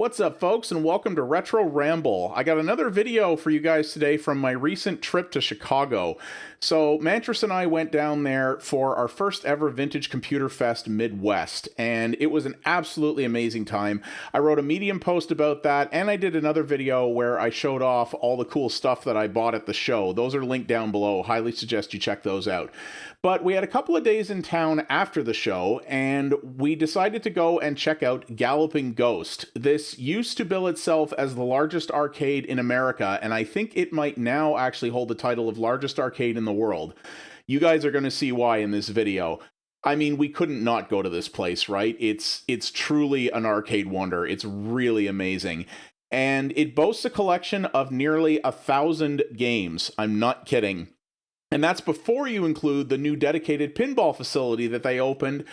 What's up, folks, and welcome to Retro Ramble. I got another video for you guys today from my recent trip to Chicago. So, Mantris and I went down there for our first ever Vintage Computer Fest Midwest, and it was an absolutely amazing time. I wrote a Medium post about that, and I did another video where I showed off all the cool stuff that I bought at the show. Those are linked down below. Highly suggest you check those out. But we had a couple of days in town after the show, and we decided to go and check out Galloping Ghost. This used to bill itself as the largest arcade in America, and I think it might now actually hold the title of largest arcade in the world. You guys are going to see why in this video. I mean, we couldn't not go to this place, right? It's truly an arcade wonder. It's really amazing. And it boasts a collection of nearly 1,000 games. I'm not kidding. And that's before you include the new dedicated pinball facility that they opened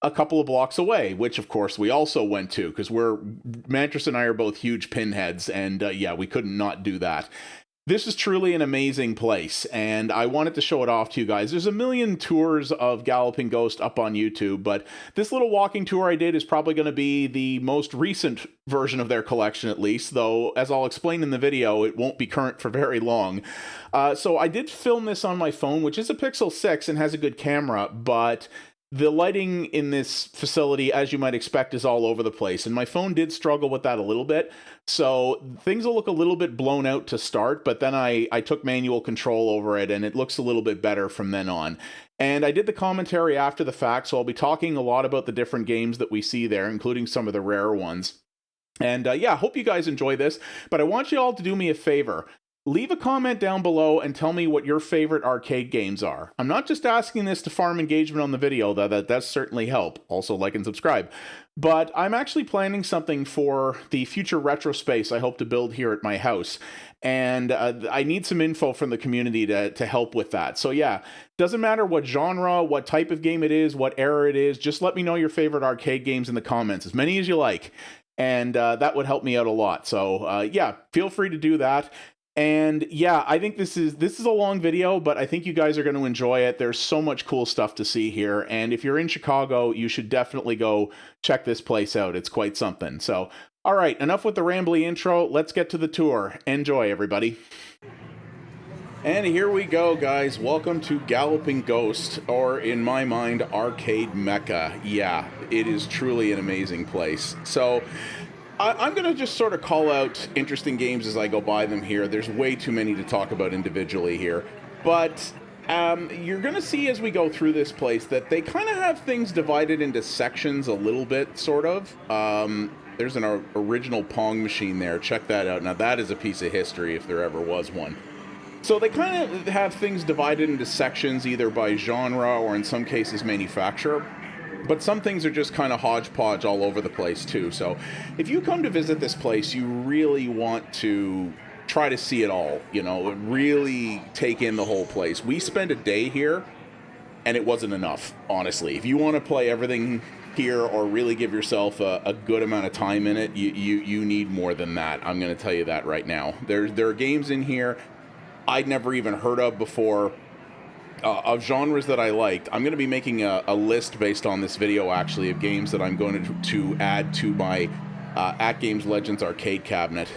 a couple of blocks away, which of course we also went to because Mantris and I are both huge pinheads, and yeah, we couldn't not do that. This is truly an amazing place, and I wanted to show it off to you guys. There's a million tours of Galloping Ghost up on YouTube, but this little walking tour I did is probably going to be the most recent version of their collection, at least, though, as I'll explain in the video, it won't be current for very long. So I did film this on my phone, which is a Pixel 6 and has a good camera, but the lighting in this facility, as you might expect, is all over the place, and my phone did struggle with that a little bit, so things will look a little bit blown out to start, but then I took manual control over it, and it looks a little bit better from then on. And I did the commentary after the fact, so I'll be talking a lot about the different games that we see there, including some of the rarer ones. And yeah, hope you guys enjoy this, but I want you all to do me a favor. Leave a comment down below and tell me what your favorite arcade games are. I'm not just asking this to farm engagement on the video, though that does certainly help. Also, like and subscribe. But I'm actually planning something for the future retro space I hope to build here at my house. And I need some info from the community to help with that. So yeah, doesn't matter what genre, what type of game it is, what era it is, just let me know your favorite arcade games in the comments, as many as you like. And that would help me out a lot. So yeah, feel free to do that. And yeah, I think this is a long video, but I think you guys are going to enjoy it. There's so much cool stuff to see here. And if you're in Chicago, you should definitely go check this place out. It's quite something. So, all right, enough with the rambly intro. Let's get to the tour. Enjoy, everybody. And here we go, guys. Welcome to Galloping Ghost, or in my mind, Arcade Mecca. Yeah, it is truly an amazing place. So I'm going to just sort of call out interesting games as I go by them here. There's way too many to talk about individually here. But you're going to see as we go through this place that they kind of have things divided into sections a little bit, sort of. There's an original Pong machine there. Check that out. Now, that is a piece of history if there ever was one. So they kind of have things divided into sections, either by genre or in some cases manufacturer. But some things are just kind of hodgepodge all over the place, too. So if you come to visit this place, you really want to try to see it all, you know, really take in the whole place. We spent a day here, and it wasn't enough, honestly. If you want to play everything here or really give yourself a good amount of time in it, you need more than that. I'm going to tell you that right now. There are games in here I'd never even heard of before. Of genres that I liked. I'm going to be making a list based on this video, actually, of games that I'm going to add to my At Games Legends arcade cabinet.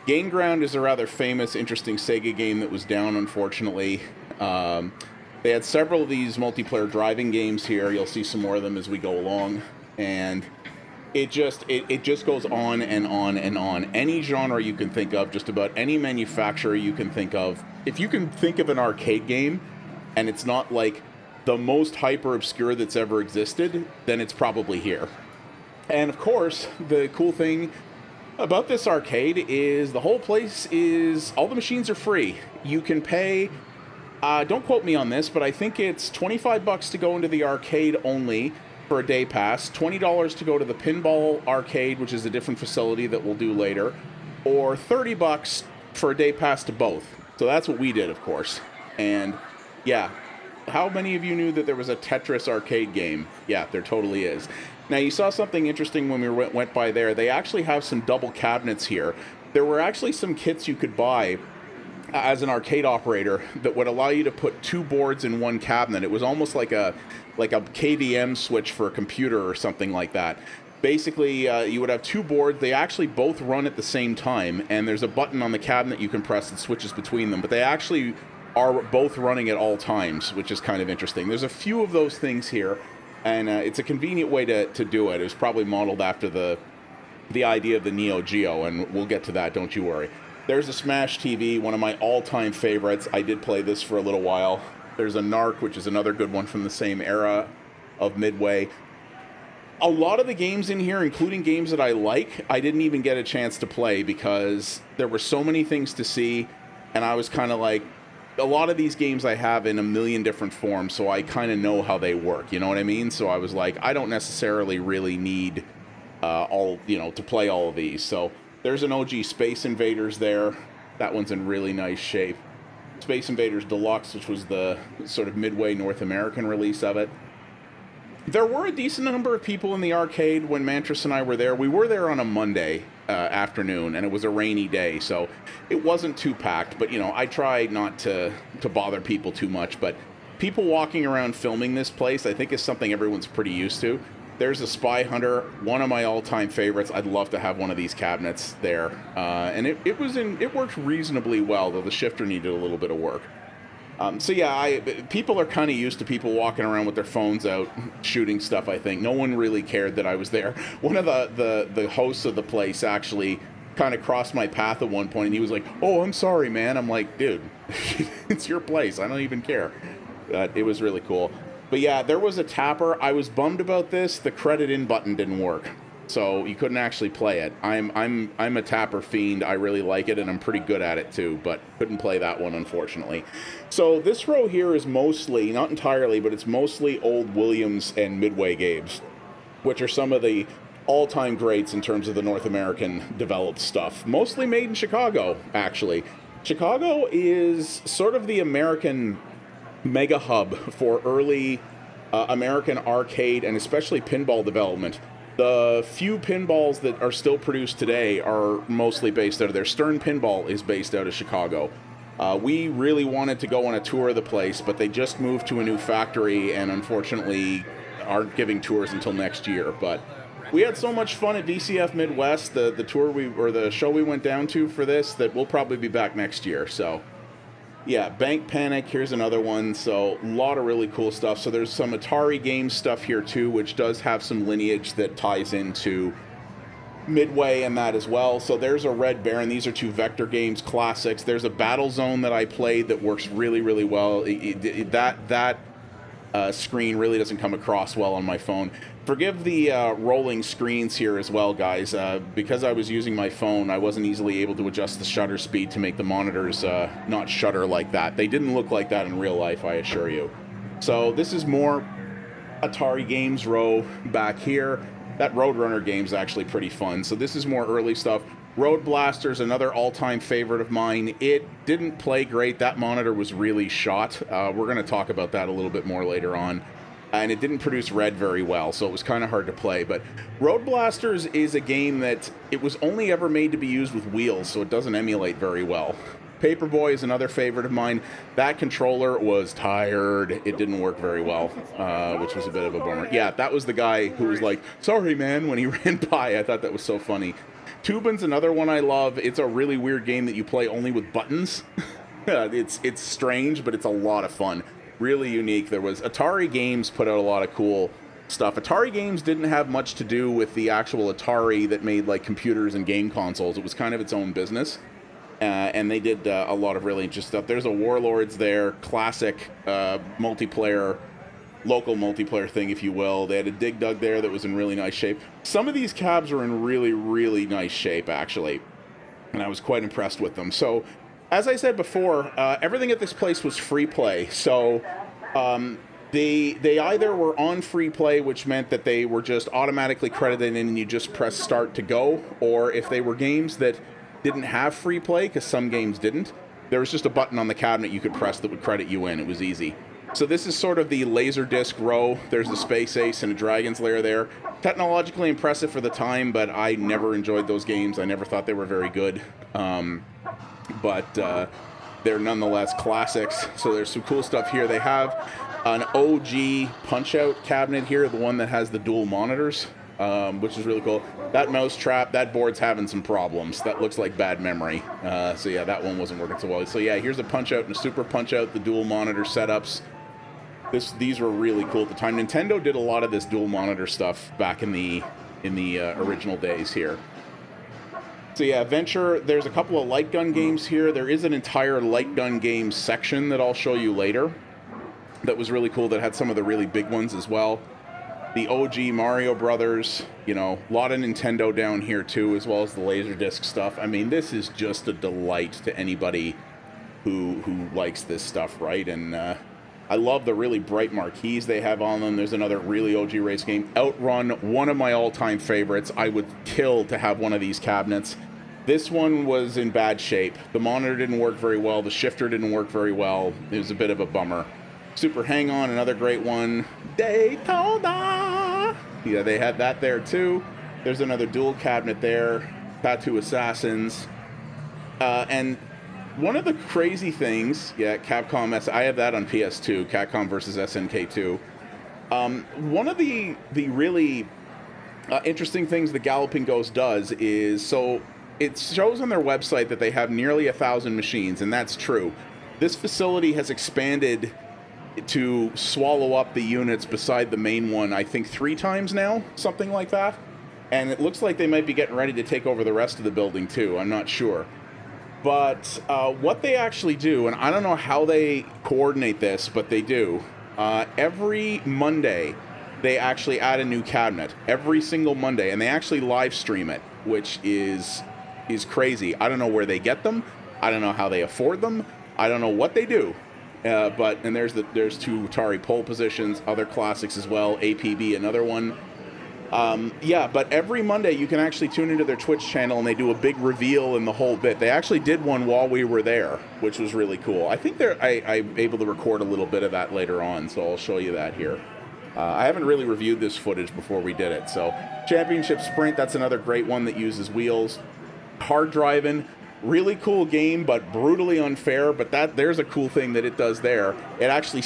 Game Ground is a rather famous, interesting Sega game that was down, unfortunately. They had several of these multiplayer driving games here. You'll see some more of them as we go along. And it just goes on and on and on. Any genre you can think of, just about any manufacturer you can think of. If you can think of an arcade game, and it's not like the most hyper obscure that's ever existed, then it's probably here. And of course, the cool thing about this arcade is the whole place is, all the machines are free. You can pay, don't quote me on this, but I think it's $25 to go into the arcade only for a day pass, $20 to go to the pinball arcade, which is a different facility that we'll do later, or $30 for a day pass to both. So that's what we did, of course. And yeah, how many of you knew that there was a Tetris arcade game? Yeah, there totally is. Now, you saw something interesting when we went by there. They actually have some double cabinets here. There were actually some kits you could buy as an arcade operator that would allow you to put two boards in one cabinet. It was almost like a KVM switch for a computer or something like that. Basically, you would have two boards. They actually both run at the same time, and there's a button on the cabinet you can press that switches between them, but they actually are both running at all times, which is kind of interesting. There's a few of those things here, and it's a convenient way to do it. It was probably modeled after the idea of the Neo Geo, and we'll get to that, don't you worry. There's a Smash TV, one of my all-time favorites. I did play this for a little while. There's a Narc, which is another good one from the same era of Midway. A lot of the games in here, including games that I like, I didn't even get a chance to play because there were so many things to see, and I was kind of like, a lot of these games I have in a million different forms, so I kind of know how they work, you know what I mean? So I was like, I don't necessarily really need to play all of these. So there's an OG Space Invaders there. That one's in really nice shape. Space Invaders Deluxe, which was the sort of Midway North American release of it. There were a decent number of people in the arcade when Mantris and I were there. We were there on a Monday afternoon, and it was a rainy day, so it wasn't too packed. But, I try not to bother people too much. But people walking around filming this place, I think, is something everyone's pretty used to. There's a Spy Hunter, one of my all-time favorites. I'd love to have one of these cabinets there. And it worked reasonably well, though the shifter needed a little bit of work. People are kind of used to people walking around with their phones out shooting stuff, I think. No one really cared that I was there. One of the hosts of the place actually kind of crossed my path at one point, and he was like, "Oh, I'm sorry, man." I'm like, "Dude, it's your place. I don't even care." It was really cool. But yeah, there was a tapper. I was bummed about this. The credit in button didn't work, so you couldn't actually play it. I'm a tapper fiend. I really like it, and I'm pretty good at it too, but couldn't play that one, unfortunately. So this row here is mostly, not entirely, but it's mostly old Williams and Midway games, which are some of the all-time greats in terms of the North American developed stuff. Mostly made in Chicago, actually. Chicago is sort of the American mega hub for early American arcade and especially pinball development. The few pinballs that are still produced today are mostly based out of there. Stern Pinball is based out of Chicago. We really wanted to go on a tour of the place, but they just moved to a new factory and unfortunately aren't giving tours until next year. But we had so much fun at VCF Midwest, the show we went down to for this, that we'll probably be back next year. So yeah, Bank Panic, here's another one. So a lot of really cool stuff. So there's some Atari game stuff here too, which does have some lineage that ties into Midway and that as well. So there's a Red Baron. These are two Vector Games classics. There's a Battle Zone that I played that works really, really well. That screen really doesn't come across well on my phone. Forgive the rolling screens here as well, guys. Because I was using my phone, I wasn't easily able to adjust the shutter speed to make the monitors not shutter like that. They didn't look like that in real life, I assure you. So this is more Atari Games row back here. That Roadrunner game's actually pretty fun. So this is more early stuff. Road Blaster's another all-time favorite of mine. It didn't play great. That monitor was really shot. We're going to talk about that a little bit more later on. And it didn't produce red very well, so it was kind of hard to play. But Road Blasters is a game that it was only ever made to be used with wheels, so it doesn't emulate very well. Paperboy is another favorite of mine. That controller was tired. It didn't work very well, which was a bit of a bummer. Yeah, that was the guy who was like, "Sorry, man," when he ran by. I thought that was so funny. Tubin's another one I love. It's a really weird game that you play only with buttons. It's strange, but it's a lot of fun. Really unique. Atari Games put out a lot of cool stuff. Atari Games didn't have much to do with the actual Atari that made like computers and game consoles. It was kind of its own business. And they did a lot of really interesting stuff. There's a Warlords there, classic multiplayer, local multiplayer thing, if you will. They had a Dig Dug there that was in really nice shape. Some of these cabs are in really, really nice shape, actually. And I was quite impressed with them. So, as I said before, everything at this place was free play. So, they either were on free play, which meant that they were just automatically credited in and you just press start to go. Or if they were games that didn't have free play, because some games didn't, there was just a button on the cabinet you could press that would credit you in. It was easy. So this is sort of the Laserdisc row. There's the Space Ace and a Dragon's Lair there. Technologically impressive for the time, but I never enjoyed those games. I never thought they were very good. But they're nonetheless classics. So there's some cool stuff here. They have an OG Punch-Out cabinet here, the one that has the dual monitors. which is really cool. That mouse trap, that board's having some problems. That looks like bad memory. So yeah, that one wasn't working so well. So yeah, here's a Punch Out and a Super Punch Out, the dual monitor setups. These were really cool at the time. Nintendo did a lot of this dual monitor stuff back in the original days here. So yeah, Venture, there's a couple of light gun games here. There is an entire light gun games section that I'll show you later that was really cool, that had some of the really big ones as well. The OG Mario Brothers, you know, a lot of Nintendo down here too, as well as the Laserdisc stuff. I mean, this is just a delight to anybody who likes this stuff, right? And I love the really bright marquees they have on them. There's another really OG race game, Outrun, one of my all-time favorites. I would kill to have one of these cabinets. This one was in bad shape. The monitor didn't work very well. The shifter didn't work very well. It was a bit of a bummer. Super Hang-On, another great one. Daytona! Yeah, they had that there too. There's another dual cabinet there. Tattoo Assassins. And one of the crazy things, yeah, Capcom, I have that on PS2, Capcom versus SNK2. One of the really interesting things the Galloping Ghost does is, so it shows on their website that they have nearly 1,000 machines, and that's true. This facility has expanded to swallow up the units beside the main one, I think 3 times now, something like that. And it looks like they might be getting ready to take over the rest of the building too, I'm not sure. But what they actually do, and I don't know how they coordinate this, but they do. Every Monday, they actually add a new cabinet. Every single Monday, and they actually live stream it, which is crazy. I don't know where they get them. I don't know how they afford them. I don't know what they do. And there's 2 Atari pole positions, other classics as well. APB, another one. Yeah, but every Monday you can actually tune into their Twitch channel and they do a big reveal and the whole bit. They actually did one while we were there, which was really cool. I think I'm able to record a little bit of that later on, so I'll show you that here. I haven't really reviewed this footage before we did it. So Championship Sprint, that's another great one that uses wheels. Hard Driving, really cool game, but brutally unfair. But there's a cool thing that it does there. It actually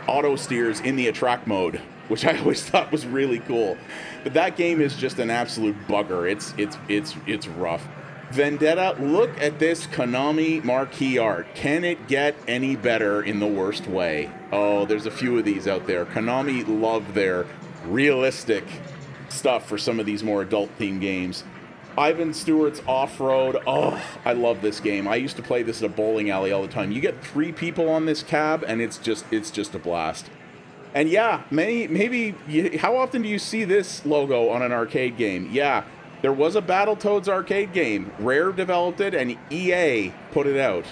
auto steers in the attract mode, which I always thought was really cool. But that game is just an absolute bugger. It's rough. Vendetta, look at this Konami marquee art. Can it get any better in the worst way? Oh, there's a few of these out there. Konami love their realistic stuff for some of these more adult-themed games. Ivan Stewart's Off-Road. Oh, I love this game. I used to play this at a bowling alley all the time. You get 3 people on this cab, and it's just a blast. And yeah, how often do you see this logo on an arcade game? Yeah, there was a Battletoads arcade game. Rare developed it, and EA put it out.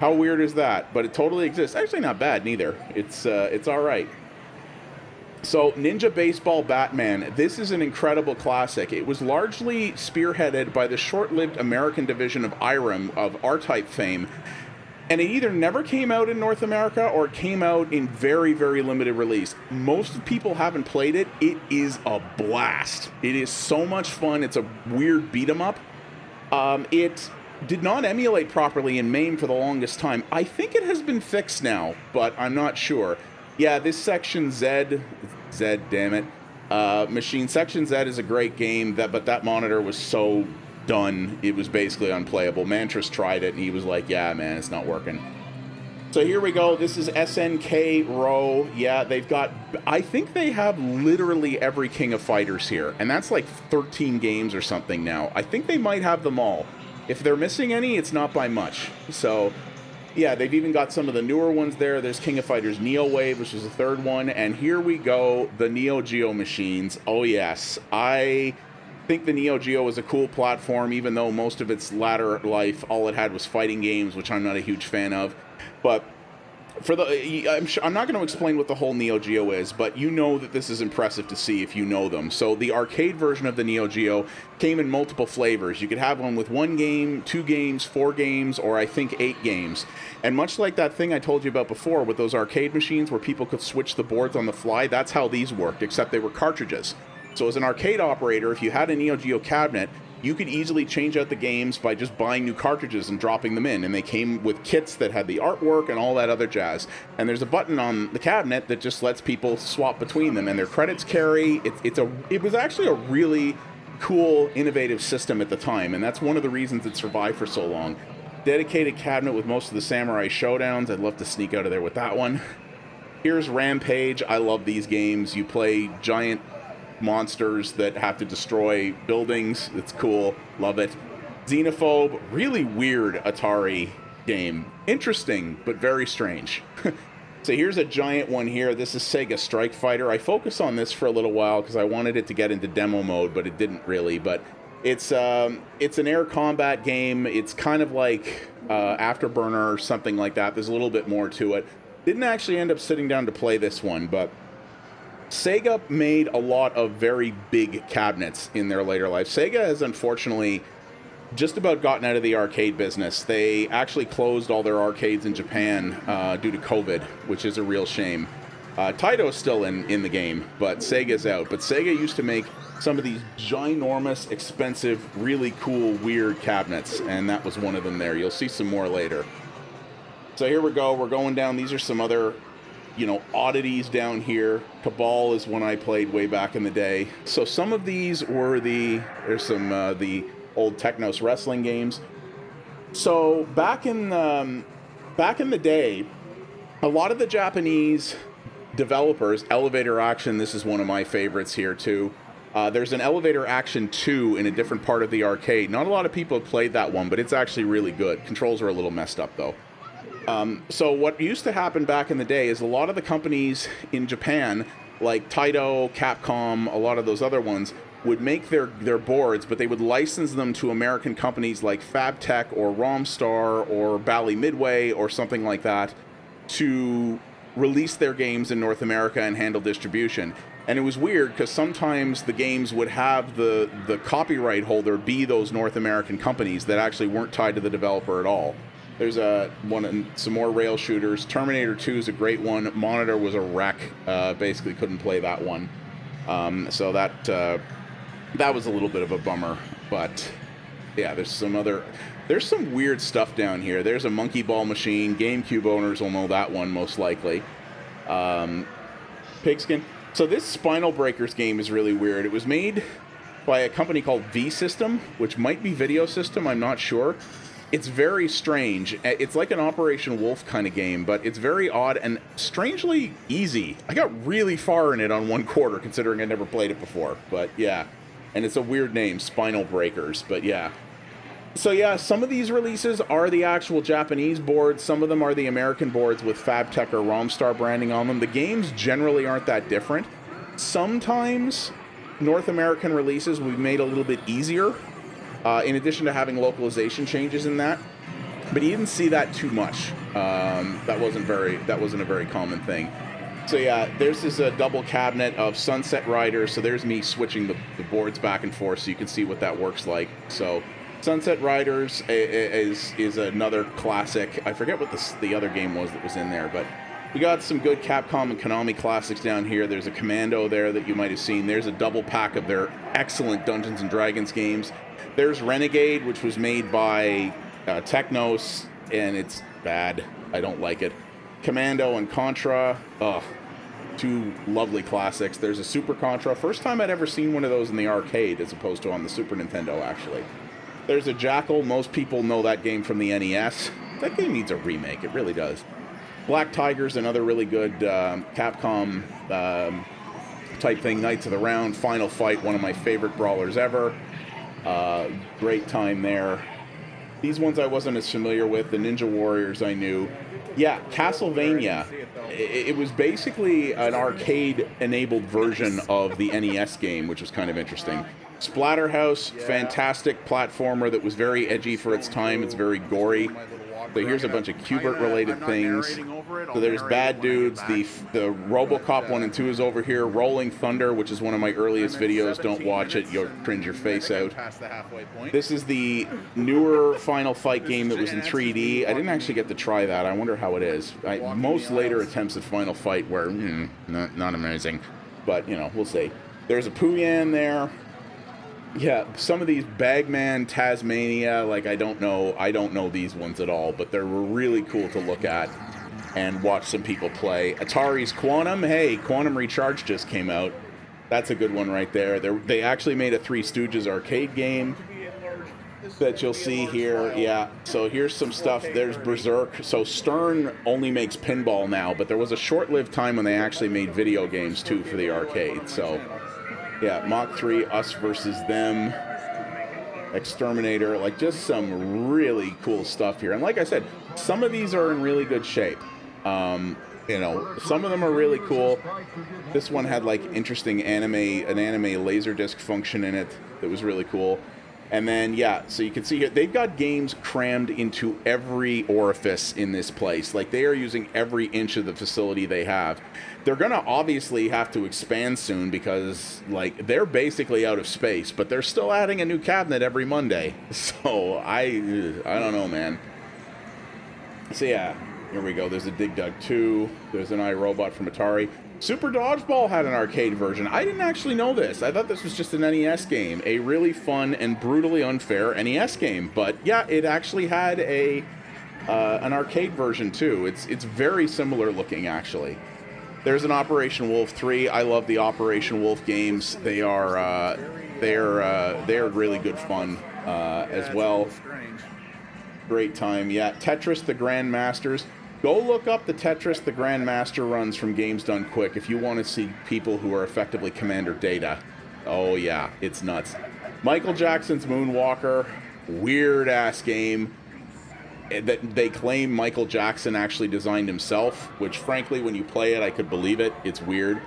How weird is that? But it totally exists. Actually, not bad neither. It's all right. So, Ninja Baseball Batman. This is an incredible classic. It was largely spearheaded by the short-lived American division of IRAM, of R-Type fame. And it either never came out in North America or it came out in very, very limited release. Most people haven't played it. It is a blast. It is so much fun. It's a weird beat-em-up. It did not emulate properly in MAME for the longest time. I think it has been fixed now, but I'm not sure. Yeah, this Section Z, damn it. Machine Section Z is a great game, but that monitor was so done, it was basically unplayable. Mantras tried it, and he was like, yeah, man, it's not working. So here we go. This is SNK Row. Yeah, they've got, I think they have literally every King of Fighters here, and that's like 13 games or something now. I think they might have them all. If they're missing any, it's not by much. So yeah, they've even got some of the newer ones there. There's King of Fighters Neo Wave, which is the 3rd one. And here we go, the Neo Geo machines. Oh, yes. I think the Neo Geo is a cool platform, even though most of its latter life, all it had was fighting games, which I'm not a huge fan of. But I'm not going to explain what the whole Neo Geo is, but you know that this is impressive to see if you know them. So the arcade version of the Neo Geo came in multiple flavors. You could have one with 1 game, 2 games, 4 games, or I think 8 games. And much like that thing I told you about before with those arcade machines where people could switch the boards on the fly, that's how these worked, except they were cartridges. So as an arcade operator, if you had a Neo Geo cabinet, you could easily change out the games by just buying new cartridges and dropping them in, and they came with kits that had the artwork and all that other jazz. And there's a button on the cabinet that just lets people swap between them, and their credits carry. It was actually a really cool, innovative system at the time, and that's one of the reasons it survived for so long. Dedicated cabinet with most of the Samurai Showdowns. I'd love to sneak out of there with that one. Here's Rampage. I love these games. You play giant monsters that have to destroy buildings. It's cool. Love it. Xenophobe. Really weird Atari game. Interesting, but very strange. So here's a giant one here. This is Sega Strike Fighter. I focused on this for a little while because I wanted it to get into demo mode, but it didn't really. But it's an air combat game. It's kind of like Afterburner or something like that. There's a little bit more to it. Didn't actually end up sitting down to play this one, but Sega made a lot of very big cabinets in their later life. Sega has unfortunately just about gotten out of the arcade business. They actually closed all their arcades in Japan due to COVID, which is a real shame. Taito's still in the game, but Sega's out. But Sega used to make some of these ginormous, expensive, really cool, weird cabinets, and that was one of them there. You'll see some more later. So here we go. We're going down. These are some other oddities down here. Cabal is one I played way back in the day. So some of these were there's some the old Technos wrestling games. So back in the day, a lot of the Japanese developers, Elevator Action, this is one of my favorites here too. There's an Elevator Action 2 in a different part of the arcade. Not a lot of people have played that one, but it's actually really good. Controls are a little messed up though. So what used to happen back in the day is a lot of the companies in Japan, like Taito, Capcom, a lot of those other ones, would make their boards, but they would license them to American companies like Fabtech or Romstar or Bally Midway or something like that to release their games in North America and handle distribution. And it was weird because sometimes the games would have the copyright holder be those North American companies that actually weren't tied to the developer at all. There's some more rail shooters. Terminator 2 is a great one. Monitor was a wreck. Basically couldn't play that one. So that was a little bit of a bummer. But yeah, there's some weird stuff down here. There's a Monkey Ball machine. GameCube owners will know that one most likely. Pigskin. So this Spinal Breakers game is really weird. It was made by a company called V-System, which might be Video System. I'm not sure. It's very strange. It's like an Operation Wolf kind of game, but it's very odd and strangely easy. I got really far in it on 1/4, considering I never played it before. But yeah, and it's a weird name, Spinal Breakers, but yeah. So yeah, some of these releases are the actual Japanese boards. Some of them are the American boards with Fabtech or Romstar branding on them. The games generally aren't that different. Sometimes North American releases we've made a little bit easier. In addition to having localization changes in that, but you didn't see that too much. That wasn't a very common thing. So yeah, there's this double cabinet of Sunset Riders. So there's me switching the boards back and forth, so you can see what that works like. So Sunset Riders is another classic. I forget what the other game was that was in there, but we got some good Capcom and Konami classics down here. There's a Commando there that you might have seen. There's a double pack of their excellent Dungeons and Dragons games. There's Renegade, which was made by Technos, and it's bad. I don't like it. Commando and Contra, two lovely classics. There's a Super Contra. First time I'd ever seen one of those in the arcade, as opposed to on the Super Nintendo, actually. There's a Jackal. Most people know that game from the NES. That game needs a remake. It really does. Black Tiger's another really good Capcom type thing. Knights of the Round, Final Fight, one of my favorite brawlers ever. Great time there. These ones I wasn't as familiar with. The Ninja Warriors I knew. Yeah, Castlevania. It was basically an arcade-enabled version of the NES game, which was kind of interesting. Splatterhouse, fantastic platformer that was very edgy for its time. It's very gory. So here's a bunch of Qbert-related things. So there's Bad Dudes. The RoboCop 1 and 2 is over here. Rolling Thunder, which is one of my earliest videos. Don't watch it. You'll cringe your face out. This is the newer Final Fight game that was in 3D. I didn't actually get to try that. I wonder how it is. Most later attempts at Final Fight were not amazing. But, we'll see. There's a Pooyan there. Yeah, some of these Bagman, Tasmania, like I don't know these ones at all, but they're really cool to look at and watch some people play. Atari's Quantum, hey, Quantum Recharge just came out. That's a good one right there. They actually made a Three Stooges arcade game that you'll see here. Yeah, so here's some stuff. There's Berserk. So Stern only makes pinball now, but there was a short-lived time when they actually made video games too for the arcade. So yeah, Mach 3, Us versus Them, Exterminator, like just some really cool stuff here. And like I said, some of these are in really good shape. You know, some of them are really cool. This one had like interesting an anime laser disc function in it that was really cool. And then, yeah, so you can see here, they've got games crammed into every orifice in this place. Like, they are using every inch of the facility they have. They're going to obviously have to expand soon because, like, they're basically out of space, but they're still adding a new cabinet every Monday. So, I don't know, man. So, yeah, here we go. There's a Dig Dug 2. There's an iRobot from Atari. Super Dodgeball had an arcade version. I didn't actually know this. I thought this was just an NES game, a really fun and brutally unfair NES game. But yeah, it actually had an arcade version too. It's very similar looking actually. There's an Operation Wolf 3. I love the Operation Wolf games. They're really good fun as well. Great time. Yeah, Tetris the Grandmasters. Go look up the Tetris the Grandmaster runs from Games Done Quick if you want to see people who are effectively Commander Data. Oh yeah, it's nuts. Michael Jackson's Moonwalker, weird-ass game that they claim Michael Jackson actually designed himself, which frankly, when you play it, I could believe it. It's weird.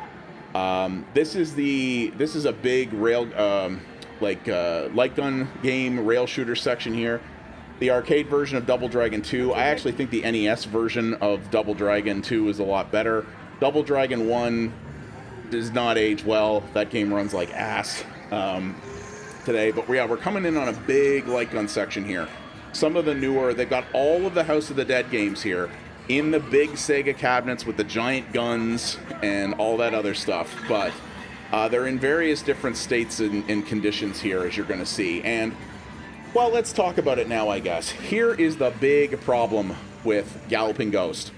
This is a big rail, light gun game, rail shooter section here. The arcade version of Double Dragon 2, I actually think the NES version of Double Dragon 2 is a lot better. Double Dragon 1 does not age well. That game runs like ass today. But yeah, we're coming in on a big light gun section here. Some of the newer, they've got all of the House of the Dead games here in the big Sega cabinets with the giant guns and all that other stuff. But they're in various different states and conditions here, as you're going to see. And well, let's talk about it now, I guess. Here is the big problem with Galloping Ghost.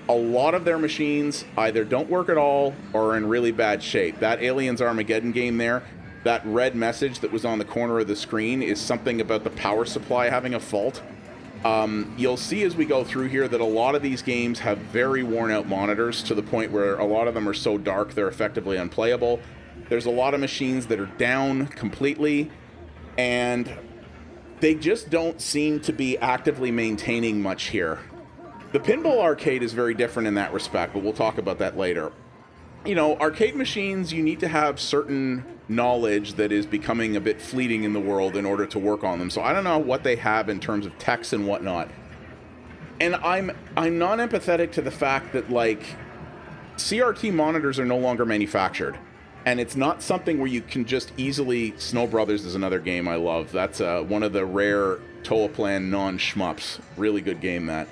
A lot of their machines either don't work at all or are in really bad shape. That Aliens Armageddon game there, that red message that was on the corner of the screen is something about the power supply having a fault. You'll see as we go through here that a lot of these games have very worn out monitors to the point where a lot of them are so dark they're effectively unplayable. There's a lot of machines that are down completely, and they just don't seem to be actively maintaining much here. The Pinball Arcade is very different in that respect, but we'll talk about that later. You know, arcade machines, you need to have certain knowledge that is becoming a bit fleeting in the world in order to work on them. So I don't know what they have in terms of techs and whatnot. And I'm not empathetic to the fact that, like, CRT monitors are no longer manufactured. And it's not something where you can just easily... Snow Brothers is another game I love. That's one of the rare Toaplan non-shmups. Really good game, that.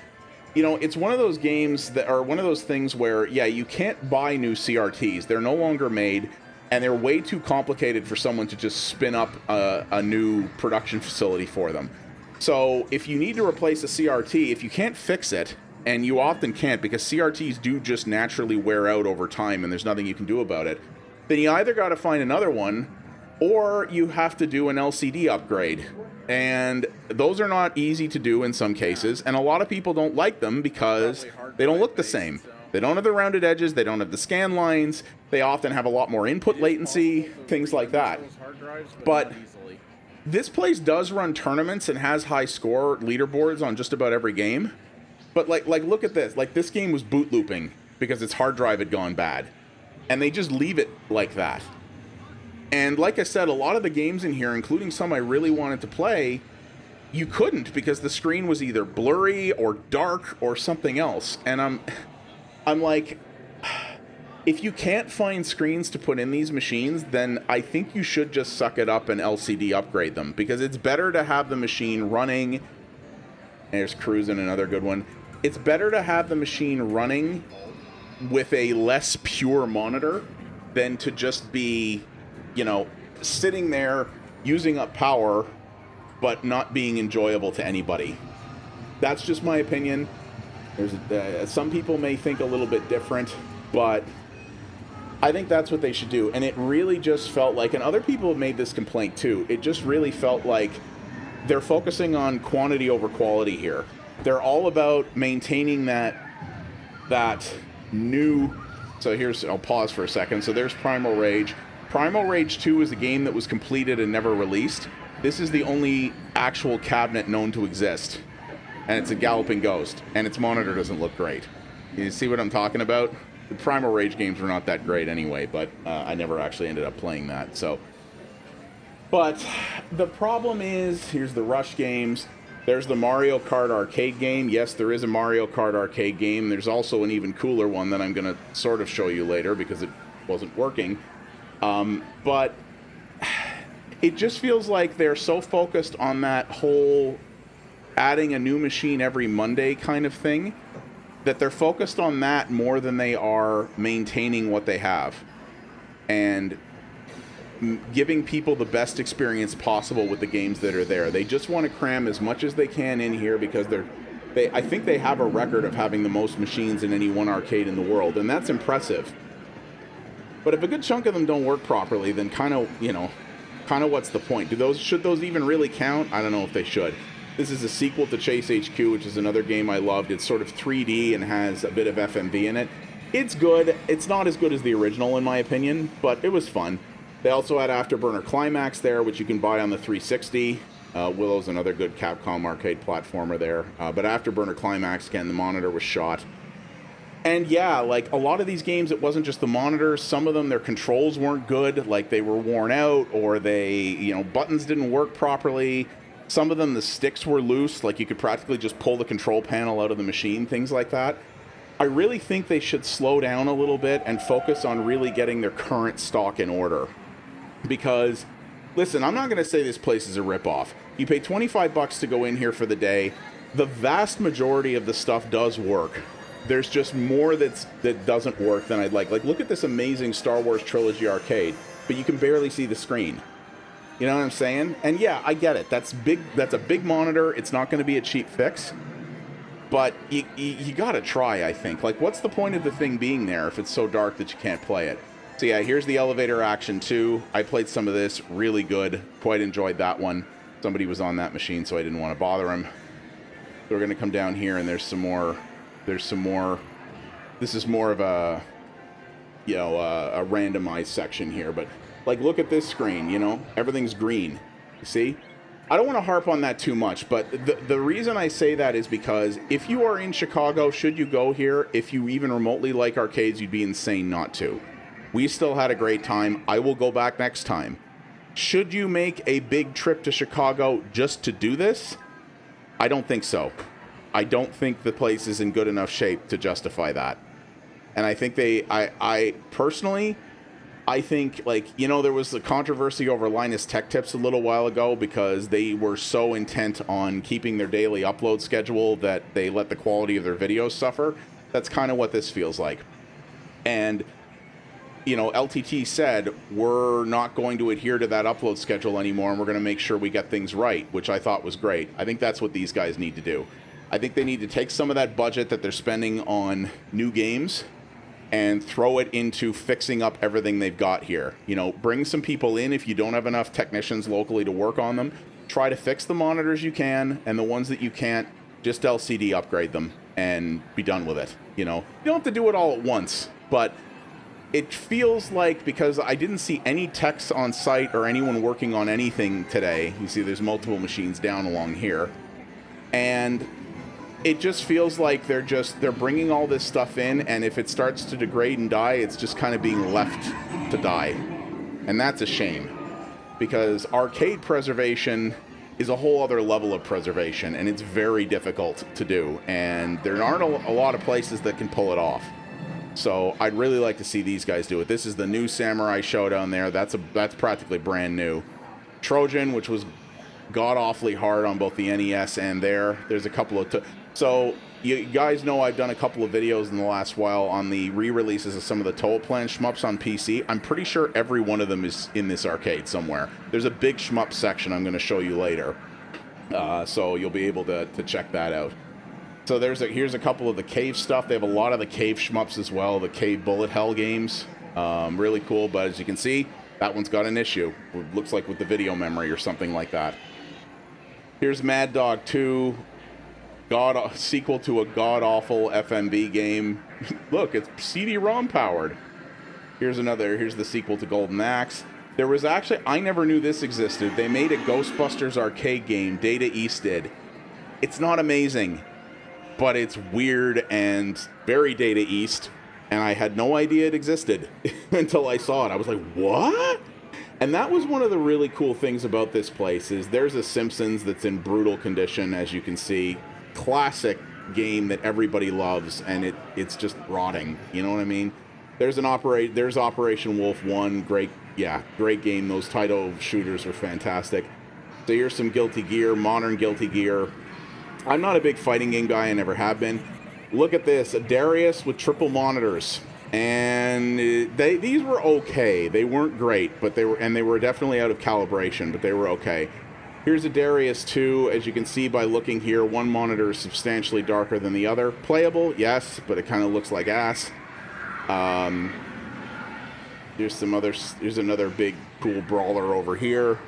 You know, it's one of those games that are one of those things where, yeah, you can't buy new CRTs. They're no longer made, and they're way too complicated for someone to just spin up a new production facility for them. So if you need to replace a CRT, if you can't fix it, and you often can't because CRTs do just naturally wear out over time and there's nothing you can do about it, then you either got to find another one or you have to do an LCD upgrade. And those are not easy to do in some cases, and a lot of people don't like them because they don't look the same. They don't have the rounded edges, they don't have the scan lines, they often have a lot more input latency, things like that. But this place does run tournaments and has high score leaderboards on just about every game. But like look at this. Like, this game was boot looping because its hard drive had gone bad. And they just leave it like that. And like I said, a lot of the games in here, including some I really wanted to play, you couldn't because the screen was either blurry or dark or something else. And I'm like, if you can't find screens to put in these machines, then I think you should just suck it up and LCD upgrade them, because it's better to have the machine running. There's Cruisin', another good one. It's better to have the machine running with a less pure monitor than to just be, you know, sitting there using up power, but not being enjoyable to anybody. That's just my opinion. There's some people may think a little bit different, but I think that's what they should do. And it really just felt like, and other people have made this complaint too, it just really felt like they're focusing on quantity over quality here. They're all about maintaining that new... So I'll pause for a second. So there's Primal Rage. Primal Rage 2 is a game that was completed and never released. This is the only actual cabinet known to exist. And it's a Galloping Ghost. And its monitor doesn't look great. You see what I'm talking about? The Primal Rage games were not that great anyway, but I never actually ended up playing that. But the problem is, here's the Rush games. There's the Mario Kart arcade game. Yes, there is a Mario Kart arcade game. There's also an even cooler one that I'm going to sort of show you later because it wasn't working. But it just feels like they're so focused on that whole adding a new machine every Monday kind of thing that they're focused on that more than they are maintaining what they have and giving people the best experience possible with the games that are there. They just want to cram as much as they can in here because I think they have a record of having the most machines in any one arcade in the world, and that's impressive. But if a good chunk of them don't work properly, then kind of what's the point? Should those even really count? I don't know if they should. This is a sequel to Chase HQ, which is another game I loved. It's sort of 3D and has a bit of FMV in it. It's good. It's not as good as the original, in my opinion, but it was fun. They also had Afterburner Climax there, which you can buy on the 360. Willow's another good Capcom arcade platformer there. But Afterburner Climax, again, the monitor was shot. And yeah, like a lot of these games, it wasn't just the monitors. Some of them, their controls weren't good. Like they were worn out or buttons didn't work properly. Some of them, the sticks were loose. Like you could practically just pull the control panel out of the machine, things like that. I really think they should slow down a little bit and focus on really getting their current stock in order. Because, listen, I'm not going to say this place is a ripoff. You pay $25 to go in here for the day. The vast majority of the stuff does work. There's just more that doesn't work than I'd like. Like, look at this amazing Star Wars Trilogy arcade, but you can barely see the screen. You know what I'm saying? And yeah, I get it. That's big. That's a big monitor. It's not going to be a cheap fix. But you got to try, I think. Like, what's the point of the thing being there if it's so dark that you can't play it? So yeah, here's the elevator action too. I played some of this, really good. Quite enjoyed that one. Somebody was on that machine, so I didn't want to bother him. So we're gonna come down here, and there's some more. This is more of a randomized section here. But like, look at this screen. Everything's green. You see? I don't want to harp on that too much, but the reason I say that is because if you are in Chicago, should you go here? If you even remotely like arcades, you'd be insane not to. We still had a great time. I will go back next time. Should you make a big trip to Chicago just to do this? I don't think so. I don't think the place is in good enough shape to justify that. And I think I personally, I think, there was a controversy over Linus Tech Tips a little while ago because they were so intent on keeping their daily upload schedule that they let the quality of their videos suffer. That's kind of what this feels like. And LTT said, we're not going to adhere to that upload schedule anymore, and we're going to make sure we get things right, which I thought was great. I think that's what these guys need to do. I think they need to take some of that budget that they're spending on new games and throw it into fixing up everything they've got here. Bring some people in if you don't have enough technicians locally to work on them. Try to fix the monitors you can, and the ones that you can't, just LCD upgrade them and be done with it. You don't have to do it all at once, but it feels like, because I didn't see any techs on site or anyone working on anything today. You see there's multiple machines down along here. And it just feels like they're bringing all this stuff in, and if it starts to degrade and die, it's just kind of being left to die. And that's a shame, because arcade preservation is a whole other level of preservation, and it's very difficult to do. And there aren't a lot of places that can pull it off. So I'd really like to see these guys do it. This is the new Samurai Showdown there. That's practically brand new. Trojan, which was god-awfully hard on both the NES and there. There's a couple of... So, you guys know I've done a couple of videos in the last while on the re-releases of some of the Total Plan shmups on PC. I'm pretty sure every one of them is in this arcade somewhere. There's a big shmup section I'm going to show you later. So you'll be able to check that out. So here's a couple of the Cave stuff. They have a lot of the Cave shmups as well, the Cave Bullet Hell games. Really cool, but as you can see, that one's got an issue. It looks like with the video memory or something like that. Here's Mad Dog 2, sequel to a god-awful FMV game. Look, it's CD-ROM powered. Here's the sequel to Golden Axe. There was actually, I never knew this existed. They made a Ghostbusters arcade game, Data East did. It's not amazing, but it's weird and very Data East, and I had no idea it existed until I saw it. I was like, what? And that was one of the really cool things about this place is there's a Simpsons that's in brutal condition, as you can see. Classic game that everybody loves, and it's just rotting. You know what I mean? There's Operation Wolf 1, great game. Those Taito shooters are fantastic. So here's some Guilty Gear, modern Guilty Gear. I'm not a big fighting game guy, I never have been. Look at this, a Darius with triple monitors. And these were okay. They weren't great, but they were definitely out of calibration, but they were okay. Here's a Darius 2. As you can see by looking here, one monitor is substantially darker than the other. Playable, yes, but it kind of looks like ass. Here's another big cool brawler over here.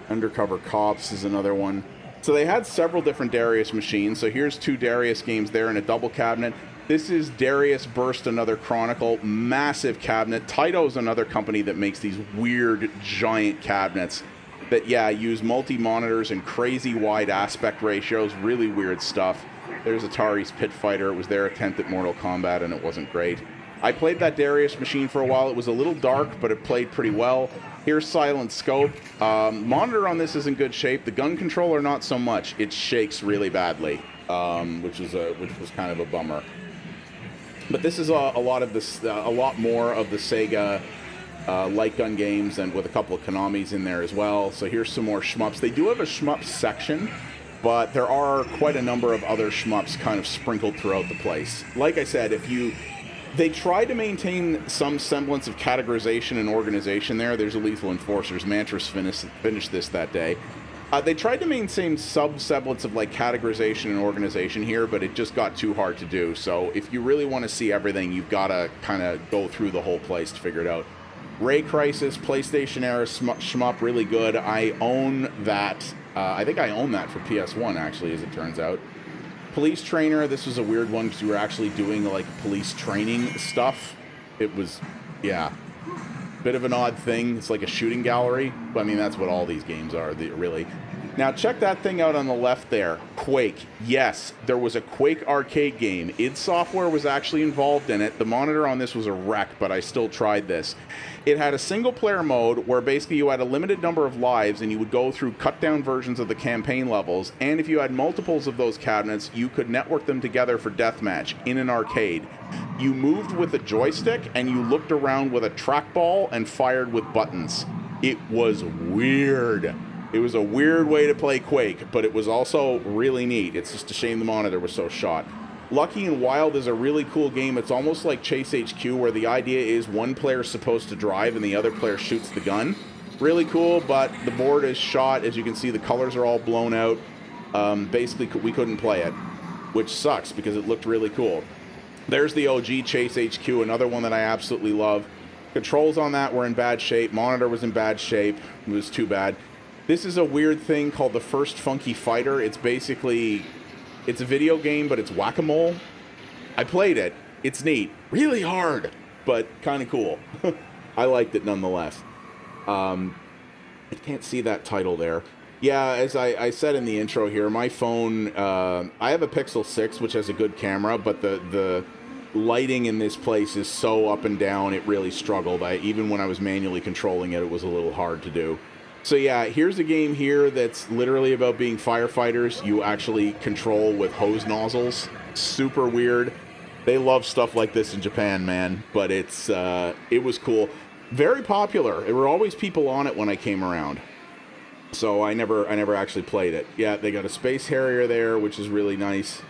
Undercover Cops is another one. So they had several different Darius machines. So here's 2 Darius games there in a double cabinet. This is Darius Burst, another Chronicle, massive cabinet. Taito's another company that makes these weird giant cabinets that, use multi-monitors and crazy wide aspect ratios, really weird stuff. There's Atari's Pit Fighter. It was their attempt at Mortal Kombat, and it wasn't great. I played that Darius machine for a while. It was a little dark, but it played pretty well. Here's Silent Scope. Monitor on this is in good shape. The gun controller, not so much. It shakes really badly, which was kind of a bummer. But this is a lot more of the Sega light gun games, and with a couple of Konamis in there as well. So here's some more shmups. They do have a shmup section, but there are quite a number of other shmups kind of sprinkled throughout the place. Like I said, they try to maintain some semblance of categorization and organization there. There's a Lethal Enforcers. Mantras finished this that day. They tried to maintain some semblance of like categorization and organization here, but it just got too hard to do. So if you really want to see everything, you've got to kind of go through the whole place to figure it out. Ray Crisis, PlayStation era shmup, really good. I own that. I think I own that for PS1, actually, as it turns out. Police Trainer, this was a weird one because we were actually doing like police training stuff. It was, bit of an odd thing. It's like a shooting gallery. I mean, that's what all these games are, really. Now, check that thing out on the left there. Quake. Yes, there was a Quake arcade game. id Software was actually involved in it. The monitor on this was a wreck, but I still tried this. It had a single-player mode where basically you had a limited number of lives and you would go through cut-down versions of the campaign levels, and if you had multiples of those cabinets, you could network them together for deathmatch in an arcade. You moved with a joystick and you looked around with a trackball and fired with buttons. It was weird. It was a weird way to play Quake, but it was also really neat. It's just a shame the monitor was so shot. Lucky and Wild is a really cool game. It's almost like Chase HQ, where the idea is one player is supposed to drive and the other player shoots the gun. Really cool, but the board is shot. As you can see, the colors are all blown out. Basically, we couldn't play it, which sucks because it looked really cool. There's the OG Chase HQ, another one that I absolutely love. Controls on that were in bad shape. Monitor was in bad shape. It was too bad. This is a weird thing called the First Funky Fighter. It's a video game, but it's whack-a-mole. I played it. It's neat. Really hard, but kind of cool. I liked it nonetheless. I can't see that title there. Yeah, as I said in the intro here, my phone, I have a Pixel 6, which has a good camera, but the lighting in this place is so up and down, it really struggled. Even when I was manually controlling it, it was a little hard to do. So yeah, here's a game here that's literally about being firefighters. You actually control with hose nozzles. Super weird. They love stuff like this in Japan, man. But it was cool. Very popular. There were always people on it when I came around. So I never actually played it. Yeah, they got a Space Harrier there, which is really nice.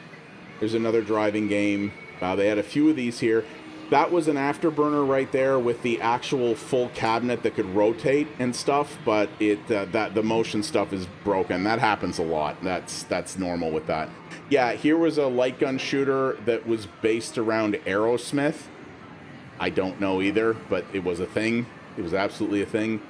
There's another driving game. They had a few of these here. That was an afterburner right there with the actual full cabinet that could rotate and stuff, but the motion stuff is broken. That happens a lot. That's normal with that. Yeah, here was a light gun shooter that was based around Aerosmith. I don't know either, but it was a thing. It was absolutely a thing.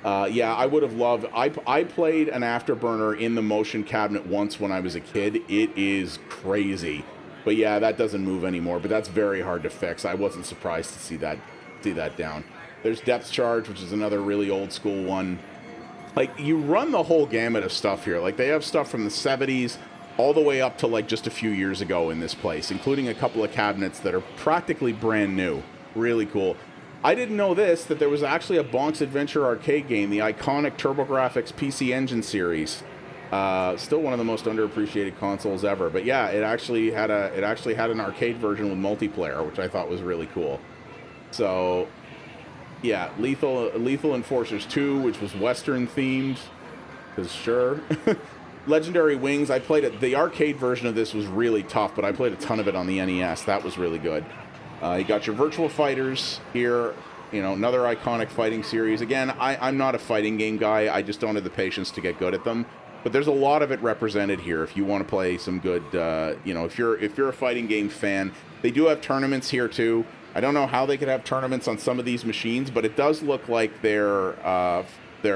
Yeah, I would have loved... I played an afterburner in the motion cabinet once when I was a kid. It is crazy. But yeah, that doesn't move anymore, but that's very hard to fix. I wasn't surprised to see that down. There's Depth Charge, which is another really old school one. Like, you run the whole gamut of stuff here. Like, they have stuff from the 70s all the way up to, like, just a few years ago in this place, including a couple of cabinets that are practically brand new. Really cool. I didn't know this, that there was actually a Bonk's Adventure arcade game, the iconic TurboGrafx PC Engine series. Still one of the most underappreciated consoles ever. But yeah, it actually had an arcade version with multiplayer, which I thought was really cool. So yeah, Lethal Enforcers 2, which was Western themed, because sure. Legendary Wings, I played it. The arcade version of this was really tough, but I played a ton of it on the NES. That was really good. You got your Virtual Fighters here, you know, another iconic fighting series. Again, I'm not a fighting game guy. I just don't have the patience to get good at them. But there's a lot of it represented here if you want to play some good, you know, if you're a fighting game fan. They do have tournaments here too. I don't know how they could have tournaments on some of these machines, but it does look like their